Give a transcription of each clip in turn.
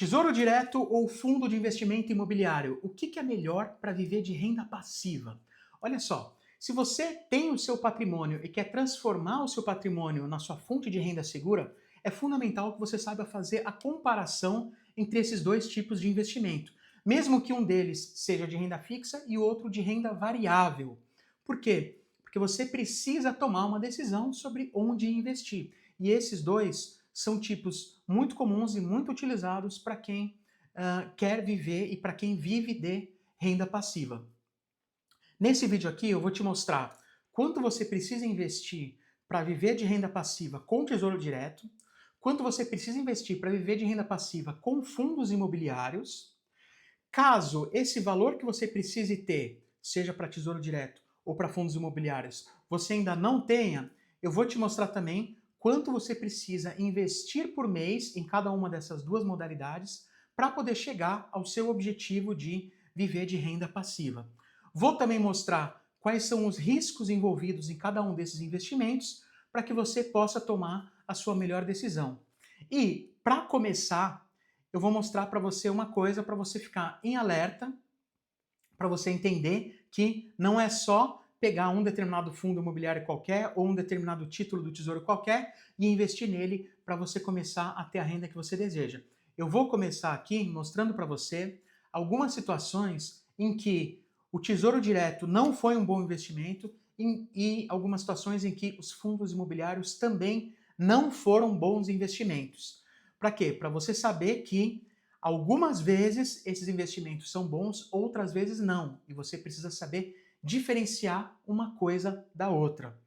Tesouro direto ou fundo de investimento imobiliário? O que é melhor para viver de renda passiva? Olha só, se você tem o seu patrimônio e quer transformar o seu patrimônio na sua fonte de renda segura, é fundamental que você saiba fazer a comparação entre esses dois tipos de investimento, mesmo que um deles seja de renda fixa e o outro de renda variável. Por quê? Porque você precisa tomar uma decisão sobre onde investir. E esses dois são tipos muito comuns e muito utilizados para quem quer viver e para quem vive de renda passiva. Nesse vídeo aqui eu vou te mostrar quanto você precisa investir para viver de renda passiva com tesouro direto, quanto você precisa investir para viver de renda passiva com fundos imobiliários. Caso esse valor que você precise ter, seja para tesouro direto ou para fundos imobiliários, você ainda não tenha, eu vou te mostrar também quanto você precisa investir por mês em cada uma dessas duas modalidades para poder chegar ao seu objetivo de viver de renda passiva. Vou também mostrar quais são os riscos envolvidos em cada um desses investimentos para que você possa tomar a sua melhor decisão. E, para começar, eu vou mostrar para você uma coisa para você ficar em alerta, para você entender que não é só pegar um determinado fundo imobiliário qualquer ou um determinado título do tesouro qualquer e investir nele para você começar a ter a renda que você deseja. Eu vou começar aqui mostrando para você algumas situações em que o tesouro direto não foi um bom investimento e algumas situações em que os fundos imobiliários também não foram bons investimentos. Para quê? Para você saber que algumas vezes esses investimentos são bons, outras vezes não. E você precisa saber diferenciar uma coisa da outra.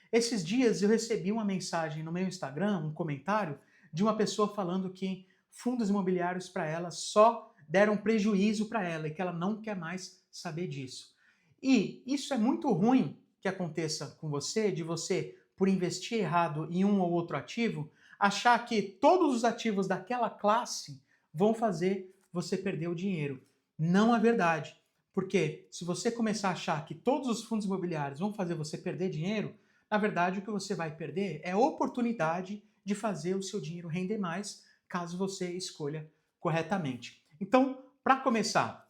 Esses dias eu recebi uma mensagem no meu Instagram, um comentário, de uma pessoa falando que fundos imobiliários para ela só deram prejuízo para ela e que ela não quer mais saber disso. E isso é muito ruim que aconteça com você, de você, por investir errado em um ou outro ativo, achar que todos os ativos daquela classe vão fazer você perder o dinheiro. Não é verdade. Porque se você começar a achar que todos os fundos imobiliários vão fazer você perder dinheiro, na verdade o que você vai perder é a oportunidade de fazer o seu dinheiro render mais, caso você escolha corretamente. Então, para começar,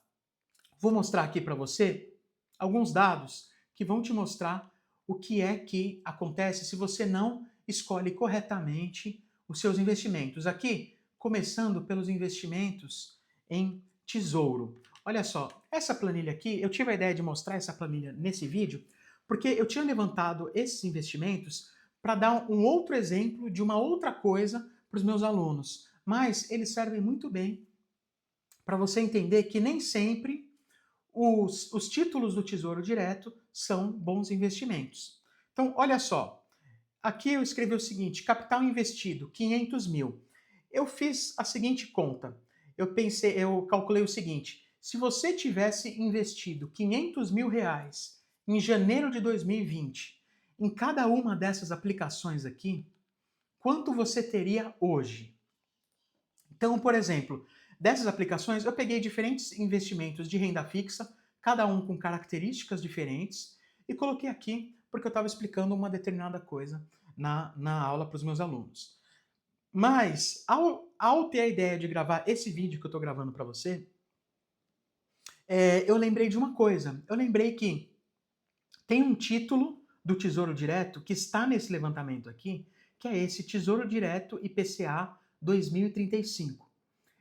vou mostrar aqui para você alguns dados que vão te mostrar o que é que acontece se você não escolhe corretamente os seus investimentos. Aqui, começando pelos investimentos em tesouro. Olha só, essa planilha aqui, eu tive a ideia de mostrar essa planilha nesse vídeo, porque eu tinha levantado esses investimentos para dar um outro exemplo de uma outra coisa para os meus alunos. Mas eles servem muito bem para você entender que nem sempre os títulos do Tesouro Direto são bons investimentos. Então, olha só, aqui eu escrevi o seguinte, capital investido, 500 mil. Eu fiz a seguinte conta, eu calculei o seguinte, se você tivesse investido 500 mil reais em janeiro de 2020, em cada uma dessas aplicações aqui, quanto você teria hoje? Então, por exemplo, dessas aplicações eu peguei diferentes investimentos de renda fixa, cada um com características diferentes, e coloquei aqui porque eu estava explicando uma determinada coisa na aula para os meus alunos. Mas, ao ter a ideia de gravar esse vídeo que eu estou gravando para você, eu lembrei de uma coisa. Eu lembrei que tem um título do Tesouro Direto que está nesse levantamento aqui, que é esse Tesouro Direto IPCA 2035.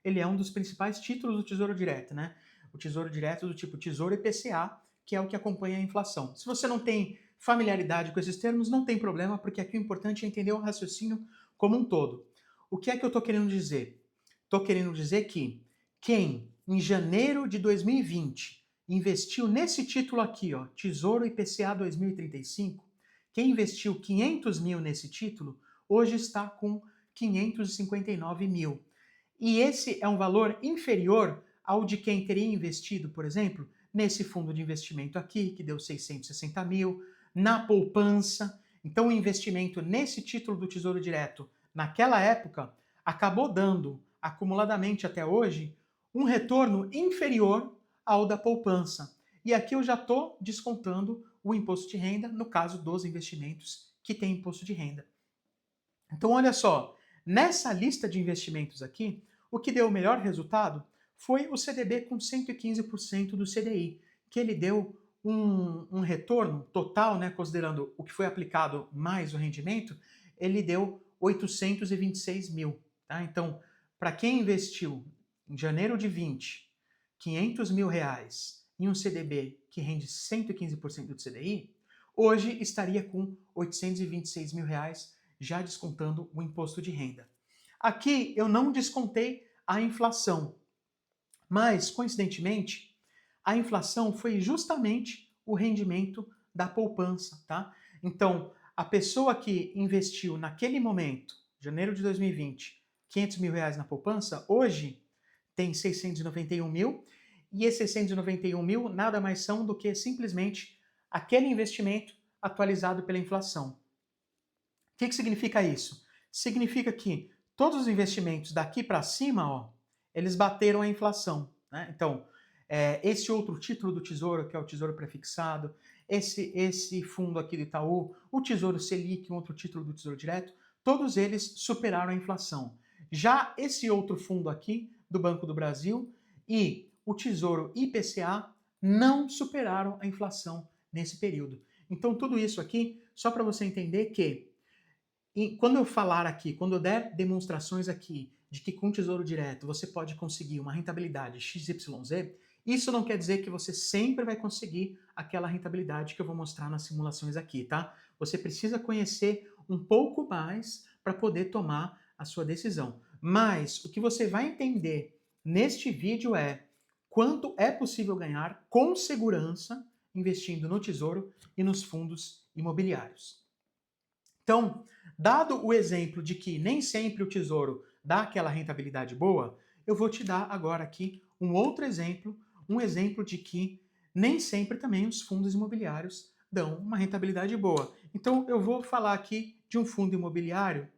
Ele é um dos principais títulos do Tesouro Direto, né? O Tesouro Direto do tipo Tesouro IPCA, que é o que acompanha a inflação. Se você não tem familiaridade com esses termos, não tem problema, porque aqui o importante é entender o raciocínio como um todo. O que é que eu estou querendo dizer? Estou querendo dizer que quem, em janeiro de 2020, investiu nesse título aqui, ó, Tesouro IPCA 2035, quem investiu 500 mil nesse título, hoje está com 559 mil. E esse é um valor inferior ao de quem teria investido, por exemplo, nesse fundo de investimento aqui, que deu 660 mil, na poupança. Então, o investimento nesse título do Tesouro Direto, naquela época, acabou dando, acumuladamente até hoje, um retorno inferior ao da poupança. E aqui eu já estou descontando o imposto de renda, no caso dos investimentos que têm imposto de renda. Então, olha só, nessa lista de investimentos aqui, o que deu o melhor resultado foi o CDB com 115% do CDI, que ele deu um retorno total, né, considerando o que foi aplicado mais o rendimento, ele deu 826 mil. Tá? Então, para quem investiu em janeiro de 20, 500 mil reais em um CDB que rende 115% do CDI, hoje estaria com 826 mil reais, já descontando o imposto de renda. Aqui eu não descontei a inflação, mas, coincidentemente, a inflação foi justamente o rendimento da poupança, tá? Então, a pessoa que investiu naquele momento, janeiro de 2020, 500 mil reais na poupança, hoje tem 691 mil, e esses 691 mil nada mais são do que simplesmente aquele investimento atualizado pela inflação. O que significa isso? Significa que todos os investimentos daqui para cima, ó, eles bateram a inflação. Né? Então, esse outro título do Tesouro, que é o Tesouro Prefixado, esse fundo aqui do Itaú, o Tesouro Selic, um outro título do Tesouro Direto, todos eles superaram a inflação. Já esse outro fundo aqui, do Banco do Brasil, e o Tesouro IPCA, não superaram a inflação nesse período. Então, tudo isso aqui, só para você entender que, quando eu falar aqui, quando eu der demonstrações aqui de que com Tesouro Direto você pode conseguir uma rentabilidade XYZ, isso não quer dizer que você sempre vai conseguir aquela rentabilidade que eu vou mostrar nas simulações aqui, tá? Você precisa conhecer um pouco mais para poder tomar a sua decisão. Mas o que você vai entender neste vídeo é quanto é possível ganhar com segurança investindo no Tesouro e nos fundos imobiliários. Então, dado o exemplo de que nem sempre o Tesouro dá aquela rentabilidade boa, eu vou te dar agora aqui um outro exemplo, um exemplo de que nem sempre também os fundos imobiliários dão uma rentabilidade boa. Então, eu vou falar aqui de um fundo imobiliário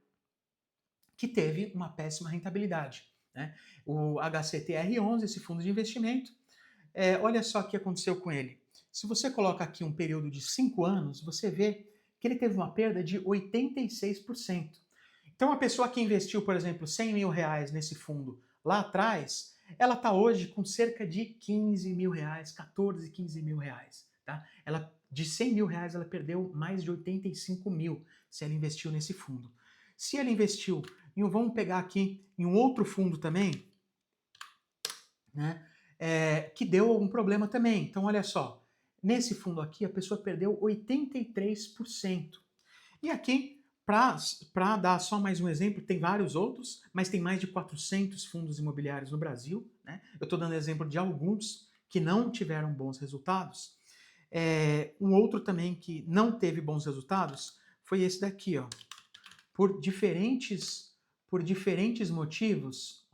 que teve uma péssima rentabilidade. Né? O HCTR11, esse fundo de investimento, olha só o que aconteceu com ele. Se você coloca aqui um período de 5 anos, você vê que ele teve uma perda de 86%. Então, a pessoa que investiu, por exemplo, 100 mil reais nesse fundo lá atrás, ela está hoje com cerca de 15 mil reais, 14, 15 mil reais. Tá? De 100 mil reais, ela perdeu mais de 85 mil se ela investiu nesse fundo. Se ela investiu vamos pegar aqui em um outro fundo também, né, que deu algum problema também. Então, olha só, nesse fundo aqui, a pessoa perdeu 83%. E aqui, para dar só mais um exemplo, tem vários outros, mas tem mais de 400 fundos imobiliários no Brasil. Né? Eu estou dando exemplo de alguns que não tiveram bons resultados. Um outro também que não teve bons resultados foi esse daqui, ó. Por diferentes motivos,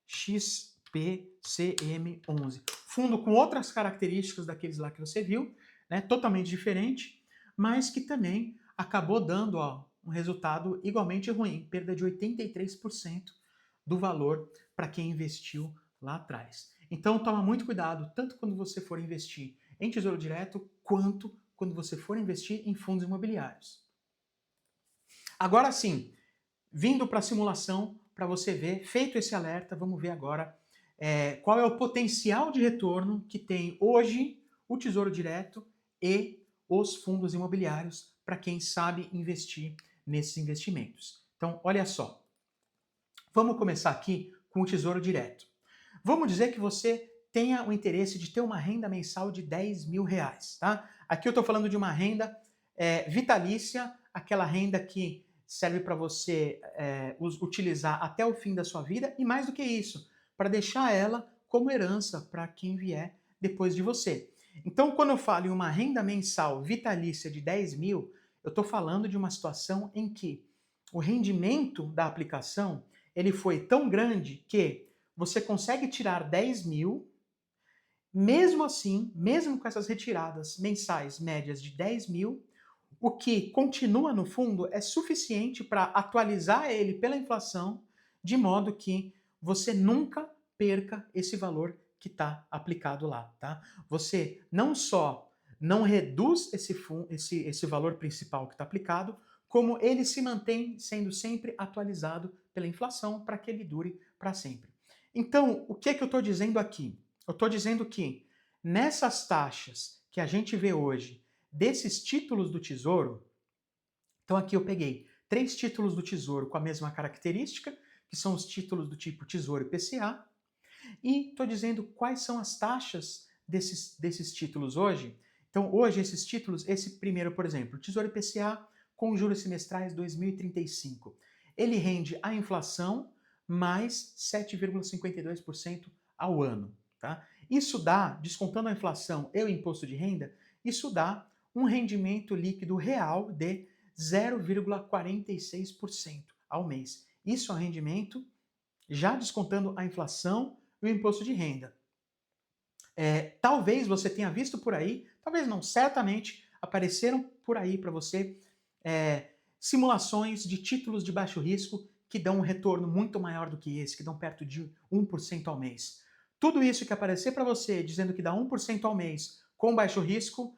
XPCM11. Fundo com outras características daqueles lá que você viu, né, totalmente diferente, mas que também acabou dando um resultado igualmente ruim, perda de 83% do valor para quem investiu lá atrás. Então toma muito cuidado, tanto quando você for investir em Tesouro Direto, quanto quando você for investir em fundos imobiliários. Agora sim, vindo para a simulação, para você ver, feito esse alerta, vamos ver agora qual é o potencial de retorno que tem hoje o Tesouro Direto e os fundos imobiliários para quem sabe investir nesses investimentos. Então, olha só. Vamos começar aqui com o Tesouro Direto. Vamos dizer que você tenha o interesse de ter uma renda mensal de 10 mil reais. Tá? Aqui eu estou falando de uma renda vitalícia, aquela renda que serve para você utilizar até o fim da sua vida e mais do que isso, para deixar ela como herança para quem vier depois de você. Então, quando eu falo em uma renda mensal vitalícia de 10 mil, eu estou falando de uma situação em que o rendimento da aplicação ele foi tão grande que você consegue tirar 10 mil, mesmo assim, mesmo com essas retiradas mensais médias de 10 mil, o que continua no fundo é suficiente para atualizar ele pela inflação, de modo que você nunca perca esse valor que está aplicado lá. Tá? Você não só não reduz esse valor principal que está aplicado, como ele se mantém sendo sempre atualizado pela inflação para que ele dure para sempre. Então, o que é que eu estou dizendo aqui? Eu estou dizendo que nessas taxas que a gente vê hoje, desses títulos do Tesouro, então aqui eu peguei 3 títulos do Tesouro com a mesma característica, que são os títulos do tipo Tesouro IPCA, e estou dizendo quais são as taxas desses títulos hoje. Então, hoje, esses títulos, esse primeiro, por exemplo, Tesouro IPCA com juros semestrais 2035, ele rende a inflação mais 7,52% ao ano. Tá? Isso dá, descontando a inflação e o imposto de renda, isso dá um rendimento líquido real de 0,46% ao mês. Isso é um rendimento já descontando a inflação e o imposto de renda. Talvez você tenha visto por aí, talvez não, certamente apareceram por aí para você simulações de títulos de baixo risco que dão um retorno muito maior do que esse, que dão perto de 1% ao mês. Tudo isso que aparecer para você dizendo que dá 1% ao mês com baixo risco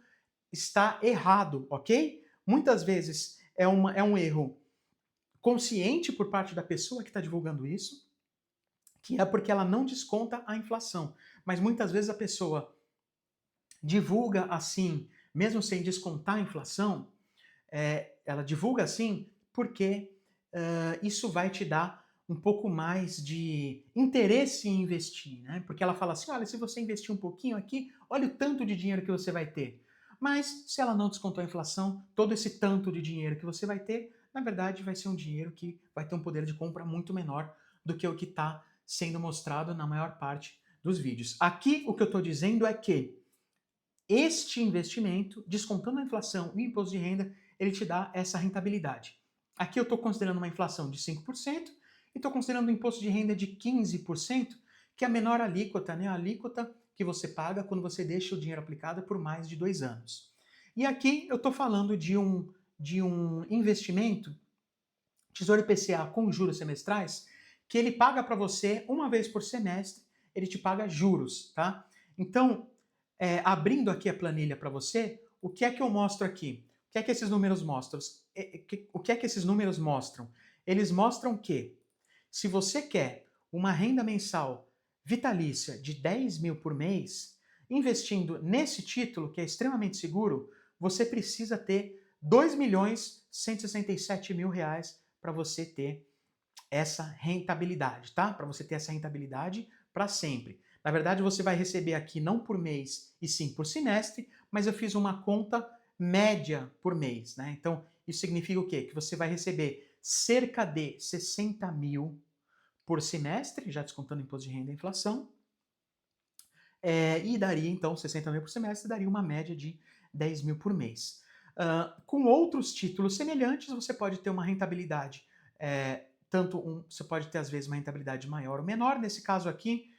está errado, ok? Muitas vezes é um erro consciente por parte da pessoa que está divulgando isso, que é porque ela não desconta a inflação. Mas muitas vezes a pessoa divulga assim, mesmo sem descontar a inflação, ela divulga assim porque isso vai te dar um pouco mais de interesse em investir, né? Porque ela fala assim, olha, se você investir um pouquinho aqui, olha o tanto de dinheiro que você vai ter. Mas se ela não descontou a inflação, todo esse tanto de dinheiro que você vai ter, na verdade vai ser um dinheiro que vai ter um poder de compra muito menor do que o que está sendo mostrado na maior parte dos vídeos. Aqui o que eu estou dizendo é que este investimento, descontando a inflação e o imposto de renda, ele te dá essa rentabilidade. Aqui eu estou considerando uma inflação de 5% e estou considerando um imposto de renda de 15%, que é a menor alíquota, né? A alíquota que você paga quando você deixa o dinheiro aplicado por mais de 2 anos. E aqui eu estou falando de um investimento, Tesouro IPCA com juros semestrais, que ele paga para você uma vez por semestre, ele te paga juros, tá? Então, abrindo aqui a planilha para você, o que é que eu mostro aqui? O que é que esses números mostram? O que é que esses números mostram? Eles mostram que se você quer uma renda mensal vitalícia de 10 mil por mês, investindo nesse título, que é extremamente seguro, você precisa ter 2.167.000 reais para você ter essa rentabilidade, tá? Para você ter essa rentabilidade para sempre. Na verdade, você vai receber aqui não por mês e sim por semestre, mas eu fiz uma conta média por mês, né? Então, isso significa o quê? Que você vai receber cerca de 60 mil por semestre, já descontando imposto de renda e inflação, e daria, então, 60 mil por semestre, daria uma média de 10 mil por mês. Com outros títulos semelhantes, você pode ter uma rentabilidade, você pode ter, às vezes, uma rentabilidade maior ou menor. Nesse caso aqui,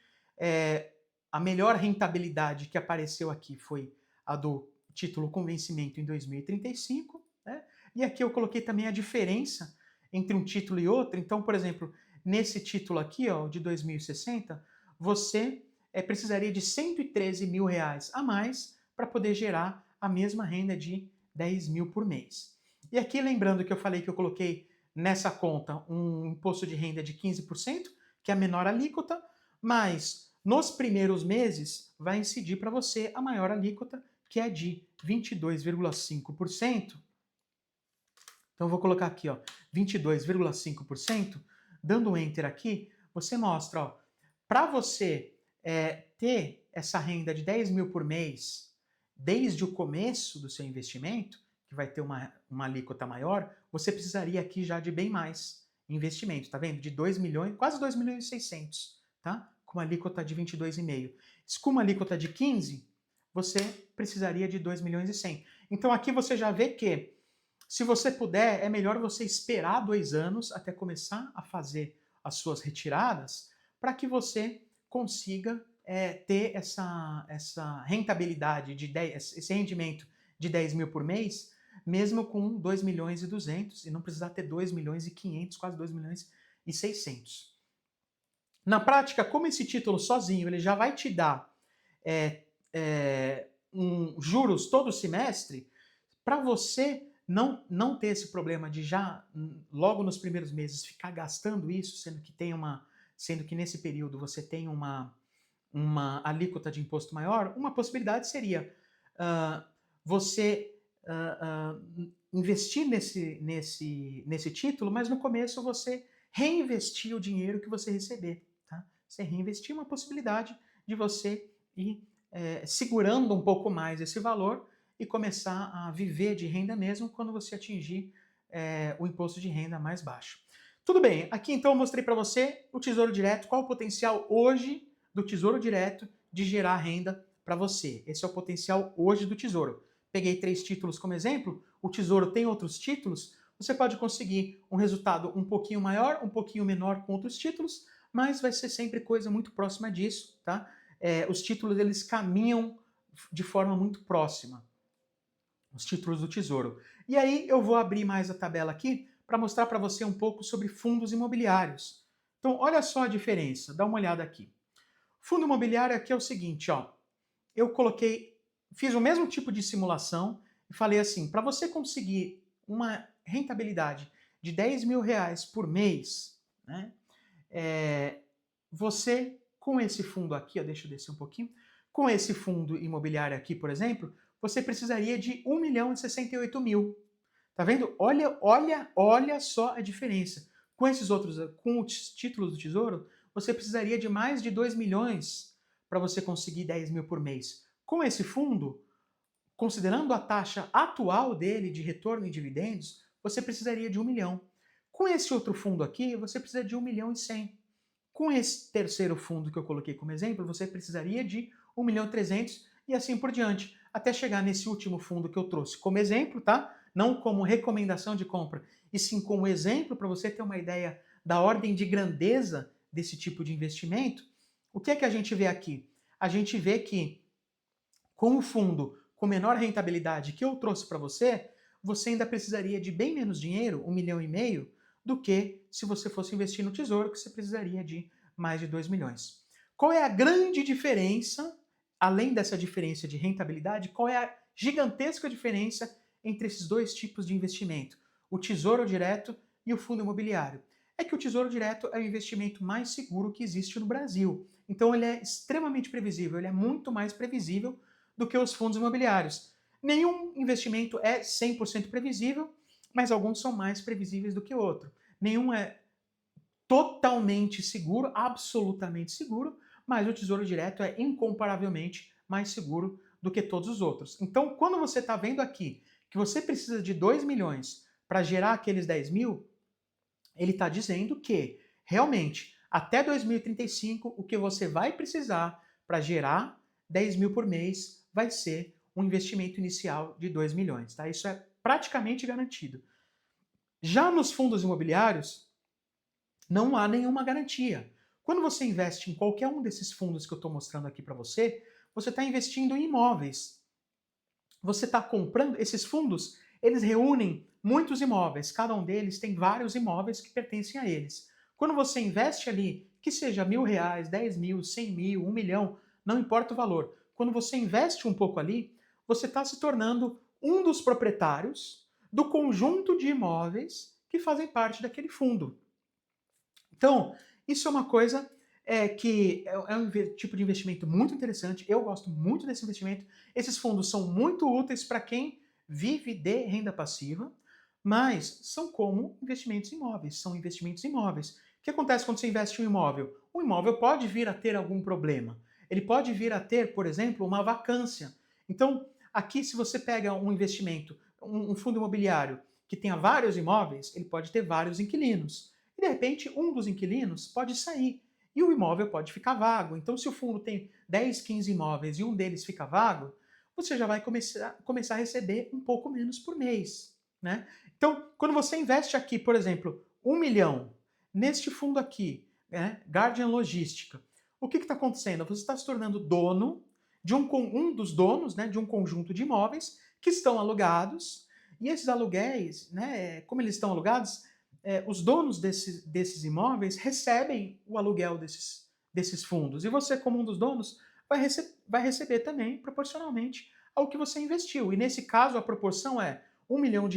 a melhor rentabilidade que apareceu aqui foi a do título com vencimento em 2035, né? E aqui eu coloquei também a diferença entre um título e outro. Então, por exemplo, nesse título aqui, ó, de 2060, você precisaria de 113 mil reais a mais para poder gerar a mesma renda de 10 mil por mês. E aqui, lembrando que eu falei que eu coloquei nessa conta um imposto de renda de 15%, que é a menor alíquota, mas nos primeiros meses vai incidir para você a maior alíquota, que é de 22,5%. Então eu vou colocar aqui, ó, 22,5%, dando um enter aqui, você mostra, ó, para você ter essa renda de 10 mil por mês desde o começo do seu investimento, que vai ter uma alíquota maior, você precisaria aqui já de bem mais investimento, tá vendo? De 2 milhões, quase 2 milhões e 600, tá? Com uma alíquota de 22,5. Com uma alíquota de 15, você precisaria de 2 milhões e 100. Então aqui você já vê que, se você puder, é melhor você esperar 2 anos até começar a fazer as suas retiradas, para que você consiga ter essa rentabilidade, esse rendimento de 10 mil por mês, mesmo com 2 milhões e 200, e não precisar ter 2 milhões e 500, quase 2 milhões e 600. Na prática, como esse título sozinho ele já vai te dar juros todo semestre, para você não ter esse problema de já, logo nos primeiros meses, ficar gastando isso, sendo que tem uma sendo que nesse período você tem uma alíquota de imposto maior, uma possibilidade seria você investir nesse título, mas no começo você reinvestir o dinheiro que você receber. Tá? Você reinvestir uma possibilidade de você ir segurando um pouco mais esse valor e começar a viver de renda mesmo quando você atingir o imposto de renda mais baixo. Tudo bem, aqui então eu mostrei para você o Tesouro Direto, qual o potencial hoje do Tesouro Direto de gerar renda para você. Esse é o potencial hoje do Tesouro. Peguei 3 títulos como exemplo, o Tesouro tem outros títulos, você pode conseguir um resultado um pouquinho maior, um pouquinho menor com outros títulos, mas vai ser sempre coisa muito próxima disso, tá? Os títulos eles caminham de forma muito próxima, os títulos do Tesouro. E aí eu vou abrir mais a tabela aqui para mostrar para você um pouco sobre fundos imobiliários. Então olha só a diferença, dá uma olhada aqui. Fundo imobiliário aqui é o seguinte, ó, eu fiz o mesmo tipo de simulação e falei assim, para você conseguir uma rentabilidade de 10 mil reais por mês, né, você, com esse fundo aqui, ó, deixa eu descer um pouquinho, com esse fundo imobiliário aqui, por exemplo, você precisaria de 1.068.000. Tá vendo? Olha só a diferença. Com esses outros, com os títulos do Tesouro, você precisaria de mais de 2 milhões para você conseguir 10 mil por mês. Com esse fundo, considerando a taxa atual dele de retorno em dividendos, você precisaria de 1 milhão. Com esse outro fundo aqui, você precisa de 1 milhão e 100. Com esse terceiro fundo que eu coloquei como exemplo, você precisaria de 1 milhão e 300 e assim por diante, até chegar nesse último fundo que eu trouxe como exemplo, tá? Não como recomendação de compra, e sim como exemplo para você ter uma ideia da ordem de grandeza desse tipo de investimento. O que é que a gente vê aqui? A gente vê que com o fundo com menor rentabilidade que eu trouxe para você, você ainda precisaria de bem menos dinheiro, 1,5 milhão, do que se você fosse investir no Tesouro, que você precisaria de mais de 2 milhões. Qual é a grande diferença, além dessa diferença de rentabilidade, qual é a gigantesca diferença entre esses dois tipos de investimento, o Tesouro Direto e o fundo imobiliário? É que o Tesouro Direto é o investimento mais seguro que existe no Brasil. Então ele é extremamente previsível, ele é muito mais previsível do que os fundos imobiliários. Nenhum investimento é 100% previsível, mas alguns são mais previsíveis do que o outro. Nenhum é totalmente seguro, absolutamente seguro, mas o Tesouro Direto é incomparavelmente mais seguro do que todos os outros. Então, quando você está vendo aqui que você precisa de 2 milhões para gerar aqueles 10 mil, ele está dizendo que, realmente, até 2035, o que você vai precisar para gerar 10 mil por mês vai ser um investimento inicial de 2 milhões. Tá? Isso é praticamente garantido. Já nos fundos imobiliários, não há nenhuma garantia. Quando você investe em qualquer um desses fundos que eu estou mostrando aqui para você, você está investindo em imóveis. Você está comprando, esses fundos, eles reúnem muitos imóveis, cada um deles tem vários imóveis que pertencem a eles. Quando você investe ali, que seja R$ 1.000, 10 mil, 100 mil, 1 milhão, não importa o valor. Quando você investe um pouco ali, você está se tornando um dos proprietários do conjunto de imóveis que fazem parte daquele fundo. Então, isso é uma coisa que é um tipo de investimento muito interessante. Eu gosto muito desse investimento. Esses fundos são muito úteis para quem vive de renda passiva, mas são como investimentos imóveis, são investimentos imóveis. O que acontece quando você investe em um imóvel? O imóvel pode vir a ter algum problema. Ele pode vir a ter, por exemplo, uma vacância. Então, aqui, se você pega um investimento, um fundo imobiliário que tenha vários imóveis, ele pode ter vários inquilinos. E, de repente, um dos inquilinos pode sair e o imóvel pode ficar vago. Então, se o fundo tem 10, 15 imóveis e um deles fica vago, você já vai começar a receber um pouco menos por mês. Né? Então, quando você investe aqui, por exemplo, 1 milhão neste fundo aqui, né, Guardian Logística, o que está acontecendo? Você está se tornando dono de um dos donos, né, de um conjunto de imóveis que estão alugados, e esses aluguéis, né, como eles estão alugados, os donos desses imóveis recebem o aluguel desses fundos. E você, como um dos donos, vai receber também proporcionalmente ao que você investiu. E nesse caso, a proporção é R$ 1 milhão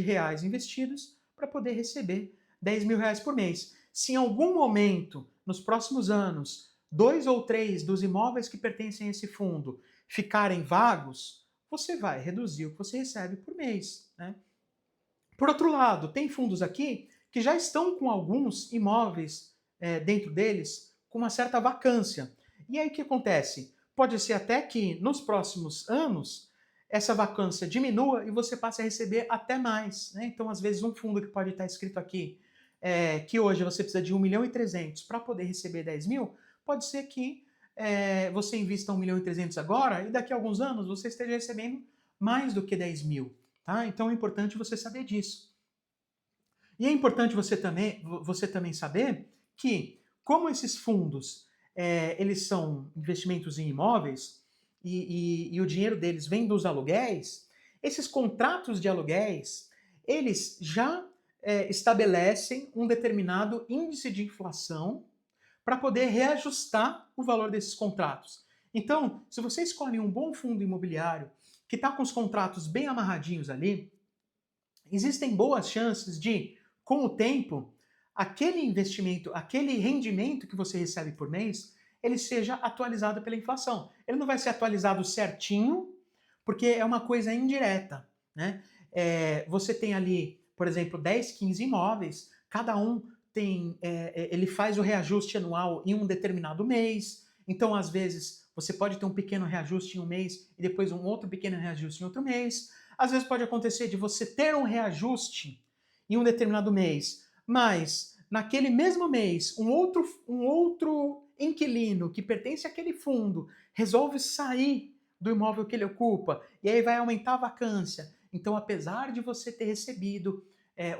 investidos para poder receber 10 mil reais por mês. Se em algum momento nos próximos anos, 2 ou 3 dos imóveis que pertencem a esse fundo ficarem vagos, você vai reduzir o que você recebe por mês, né? Por outro lado, tem fundos aqui que já estão com alguns imóveis dentro deles com uma certa vacância. E aí o que acontece? Pode ser até que nos próximos anos essa vacância diminua e você passe a receber até mais, né? Então, às vezes, um fundo que pode estar escrito aqui que hoje você precisa de 1.300.000 para poder receber 10 mil, pode ser que você invista 1.300.000 agora e daqui a alguns anos você esteja recebendo mais do que 10 mil. Tá? Então é importante você saber disso. E é importante você também saber que, como esses fundos eles são investimentos em imóveis e o dinheiro deles vem dos aluguéis, esses contratos de aluguéis, eles já estabelecem um determinado índice de inflação para poder reajustar o valor desses contratos. Então, se você escolhe um bom fundo imobiliário que está com os contratos bem amarradinhos ali, existem boas chances de, com o tempo, aquele investimento, aquele rendimento que você recebe por mês, ele seja atualizado pela inflação. Ele não vai ser atualizado certinho, porque é uma coisa indireta, né? Você tem ali, por exemplo, 10, 15 imóveis, cada um ele faz o reajuste anual em um determinado mês, então às vezes você pode ter um pequeno reajuste em um mês e depois um outro pequeno reajuste em outro mês. Às vezes pode acontecer de você ter um reajuste em um determinado mês, mas naquele mesmo mês um outro inquilino que pertence àquele fundo resolve sair do imóvel que ele ocupa e aí vai aumentar a vacância. Então, apesar de você ter recebido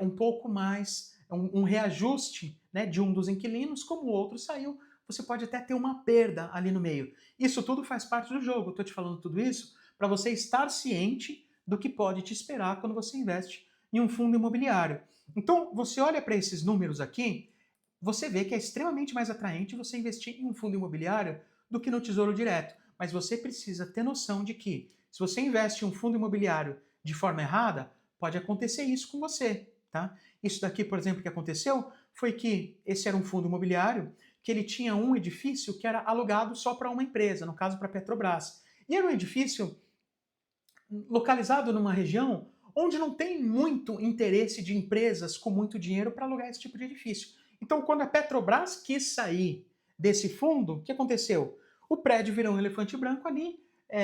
um pouco mais, um reajuste, né, de um dos inquilinos, como o outro saiu, você pode até ter uma perda ali no meio. Isso tudo faz parte do jogo. Eu estou te falando tudo isso para você estar ciente do que pode te esperar quando você investe em um fundo imobiliário. Então, você olha para esses números aqui, você vê que é extremamente mais atraente você investir em um fundo imobiliário do que no Tesouro Direto. Mas você precisa ter noção de que, se você investe em um fundo imobiliário de forma errada, pode acontecer isso com você, tá? Isso daqui, por exemplo, que aconteceu foi que esse era um fundo imobiliário que ele tinha um edifício que era alugado só para uma empresa, no caso para a Petrobras. E era um edifício localizado numa região onde não tem muito interesse de empresas com muito dinheiro para alugar esse tipo de edifício. Então, quando a Petrobras quis sair desse fundo, o que aconteceu? O prédio virou um elefante branco ali,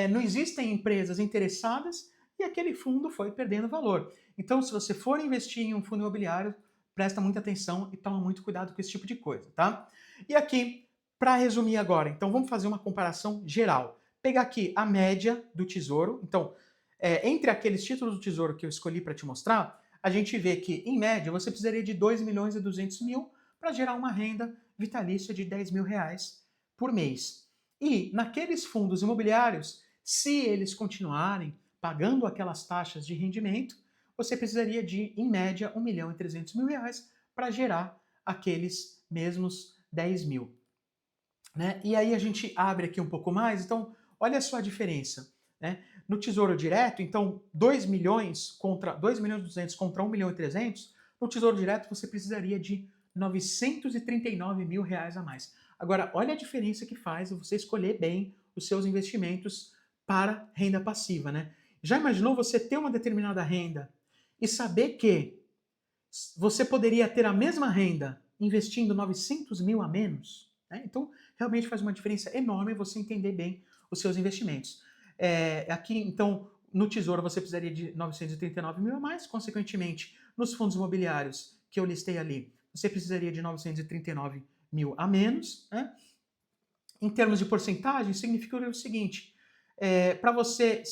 não existem empresas interessadas e aquele fundo foi perdendo valor. Então, se você for investir em um fundo imobiliário, presta muita atenção e toma muito cuidado com esse tipo de coisa, tá? E aqui, para resumir agora, então vamos fazer uma comparação geral. Pegar aqui a média do Tesouro. Então, entre aqueles títulos do Tesouro que eu escolhi para te mostrar, a gente vê que, em média, você precisaria de 2.200.000 para gerar uma renda vitalícia de 10 mil reais por mês. E naqueles fundos imobiliários, se eles continuarem pagando aquelas taxas de rendimento, você precisaria de, em média, 1.300.000 reais para gerar aqueles mesmos 10 mil. Né? E aí a gente abre aqui um pouco mais, então olha só a diferença. Né? No Tesouro Direto, então 2 milhões contra 2.200.000 contra 1.300.000, no Tesouro Direto você precisaria de 939 mil reais a mais. Agora, olha a diferença que faz você escolher bem os seus investimentos para renda passiva, né? Já imaginou você ter uma determinada renda e saber que você poderia ter a mesma renda investindo 900 mil a menos? Né? Então, realmente faz uma diferença enorme você entender bem os seus investimentos. Aqui, então, no Tesouro você precisaria de 939 mil a mais, consequentemente, nos fundos imobiliários que eu listei ali, você precisaria de 939 mil a menos. Né? Em termos de porcentagem, significa o seguinte, para você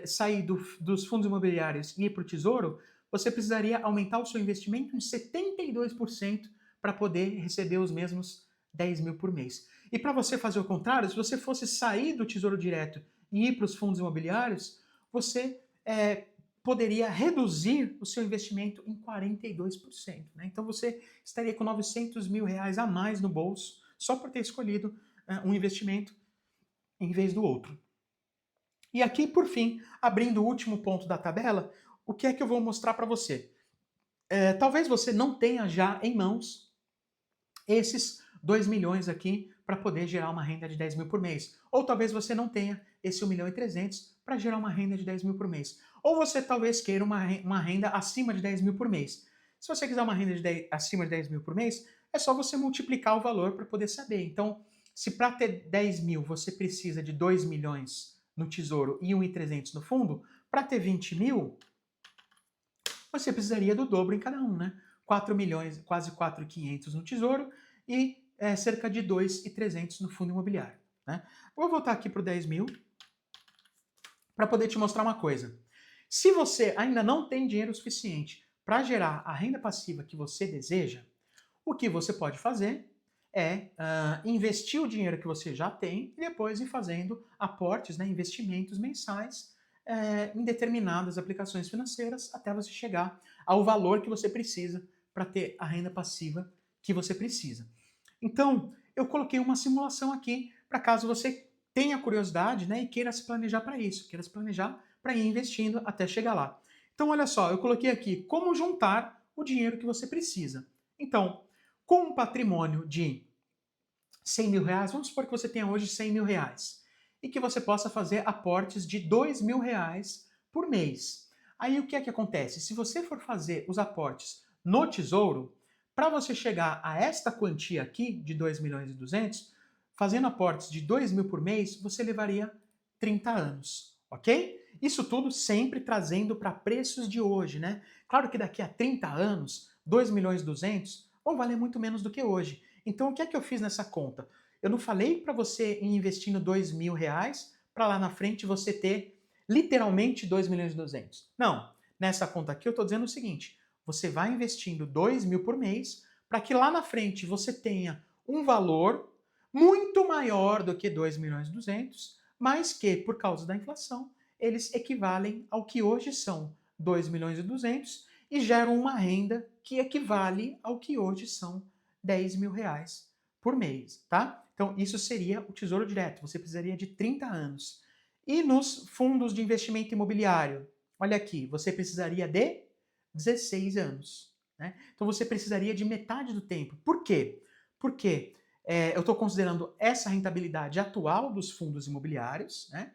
sair dos fundos imobiliários e ir para o Tesouro, você precisaria aumentar o seu investimento em 72% para poder receber os mesmos 10 mil por mês. E para você fazer o contrário, se você fosse sair do Tesouro Direto e ir para os fundos imobiliários, você poderia reduzir o seu investimento em 42%. Né? Então você estaria com 900 mil reais a mais no bolso só por ter escolhido um investimento em vez do outro. E aqui, por fim, abrindo o último ponto da tabela, o que é que eu vou mostrar para você? Talvez você não tenha já em mãos esses 2 milhões aqui para poder gerar uma renda de 10 mil por mês. Ou talvez você não tenha esse 1 milhão e 300 para gerar uma renda de 10 mil por mês. Ou você talvez queira uma renda acima de 10 mil por mês. Se você quiser uma renda acima de 10 mil por mês, é só você multiplicar o valor para poder saber. Então, se para ter 10 mil você precisa de 2 milhões no Tesouro e 1.300 no fundo, para ter 20 mil, você precisaria do dobro em cada um, né? 4 milhões, quase 4.500 no Tesouro e cerca de 2.300 no fundo imobiliário. Né? Vou voltar aqui para o 10 mil para poder te mostrar uma coisa. Se você ainda não tem dinheiro suficiente para gerar a renda passiva que você deseja, o que você pode fazer é investir o dinheiro que você já tem e depois ir fazendo aportes, né, investimentos mensais em determinadas aplicações financeiras até você chegar ao valor que você precisa para ter a renda passiva que você precisa. Então, eu coloquei uma simulação aqui para caso você tenha curiosidade, né, e queira se planejar para isso, queira se planejar para ir investindo até chegar lá. Então, olha só, eu coloquei aqui como juntar o dinheiro que você precisa. Então, com um patrimônio de 100 mil reais, vamos supor que você tenha hoje 100 mil reais e que você possa fazer aportes de 2 mil reais por mês. Aí o que é que acontece? Se você for fazer os aportes no Tesouro, para você chegar a esta quantia aqui de 2 milhões e 200, fazendo aportes de 2 mil por mês, você levaria 30 anos, ok? Isso tudo sempre trazendo para preços de hoje, né? Claro que daqui a 30 anos, 2 milhões e 200 vão valer muito menos do que hoje. Então o que é que eu fiz nessa conta? Eu não falei para você ir investindo 2 mil reais para lá na frente você ter literalmente 2 milhões e 200. Não, nessa conta aqui eu estou dizendo o seguinte, você vai investindo 2 mil por mês para que lá na frente você tenha um valor muito maior do que 2 milhões e 200, mas que, por causa da inflação, eles equivalem ao que hoje são 2 milhões e 200 e geram uma renda que equivale ao que hoje são 10 mil reais por mês, tá? Então, isso seria o Tesouro Direto. Você precisaria de 30 anos. E nos fundos de investimento imobiliário, olha aqui, você precisaria de 16 anos. Né? Então, você precisaria de metade do tempo. Por quê? Porque eu estou considerando essa rentabilidade atual dos fundos imobiliários, né?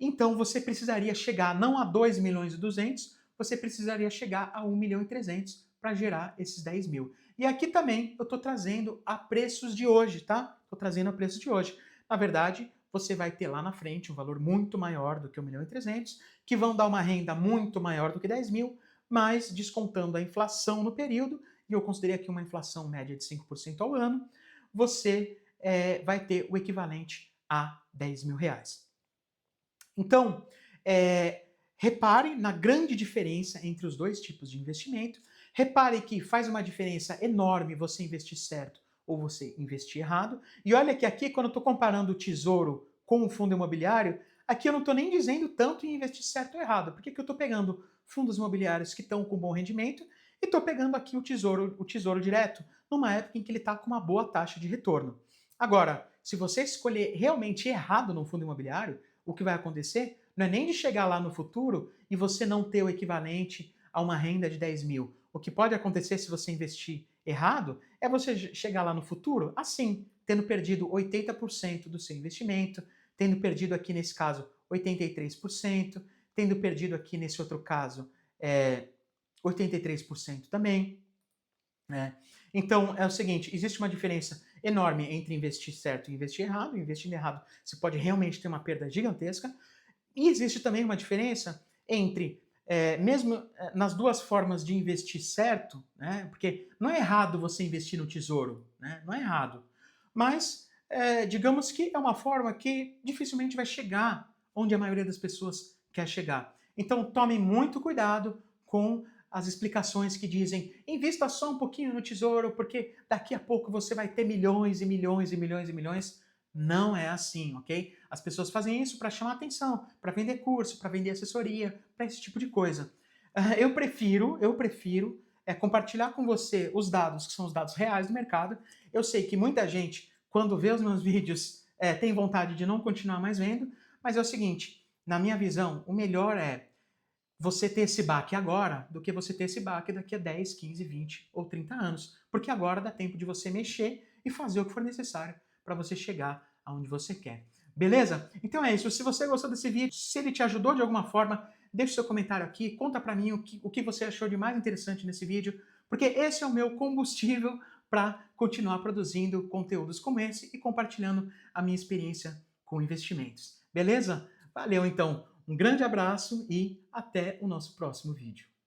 Então, você precisaria chegar não a 2 milhões e 200, você precisaria chegar a 1 milhão e 300 para gerar esses 10 mil. E aqui também eu estou trazendo a preços de hoje, tá? Estou trazendo a preços de hoje. Na verdade, você vai ter lá na frente um valor muito maior do que 1 milhão e 300, que vão dar uma renda muito maior do que 10 mil, mas descontando a inflação no período, e eu considerei aqui uma inflação média de 5% ao ano, você vai ter o equivalente a 10 mil reais. Então, repare na grande diferença entre os dois tipos de investimento. Repare que faz uma diferença enorme você investir certo ou você investir errado. E olha que aqui, quando eu estou comparando o Tesouro com o fundo imobiliário, aqui eu não estou nem dizendo tanto em investir certo ou errado, porque eu estou pegando fundos imobiliários que estão com bom rendimento e estou pegando aqui o tesouro Direto, numa época em que ele está com uma boa taxa de retorno. Agora, se você escolher realmente errado no fundo imobiliário, o que vai acontecer não é nem de chegar lá no futuro e você não ter o equivalente a uma renda de 10 mil. O que pode acontecer se você investir errado é você chegar lá no futuro assim, tendo perdido 80% do seu investimento, tendo perdido aqui nesse caso 83%, tendo perdido aqui nesse outro caso 83% também. Né? Então é o seguinte, existe uma diferença enorme entre investir certo e investir errado. Investindo errado, você pode realmente ter uma perda gigantesca. E existe também uma diferença entre, mesmo nas duas formas de investir certo, né? Porque não é errado você investir no Tesouro, né? Não é errado. Mas, digamos que é uma forma que dificilmente vai chegar onde a maioria das pessoas quer chegar. Então tome muito cuidado com as explicações que dizem invista só um pouquinho no Tesouro porque daqui a pouco você vai ter milhões e milhões e milhões e milhões. Não é assim, ok? As pessoas fazem isso para chamar atenção, para vender curso, para vender assessoria, para esse tipo de coisa. Eu prefiro compartilhar com você os dados, que são os dados reais do mercado. Eu sei que muita gente, quando vê os meus vídeos, tem vontade de não continuar mais vendo, mas é o seguinte, na minha visão, o melhor é você ter esse baque agora do que você ter esse baque daqui a 10, 15, 20 ou 30 anos. Porque agora dá tempo de você mexer e fazer o que for necessário para você chegar aonde você quer. Beleza? Então é isso. Se você gostou desse vídeo, se ele te ajudou de alguma forma, deixe seu comentário aqui, conta para mim o que você achou de mais interessante nesse vídeo, porque esse é o meu combustível para continuar produzindo conteúdos como esse e compartilhando a minha experiência com investimentos. Beleza? Valeu então. Um grande abraço e até o nosso próximo vídeo.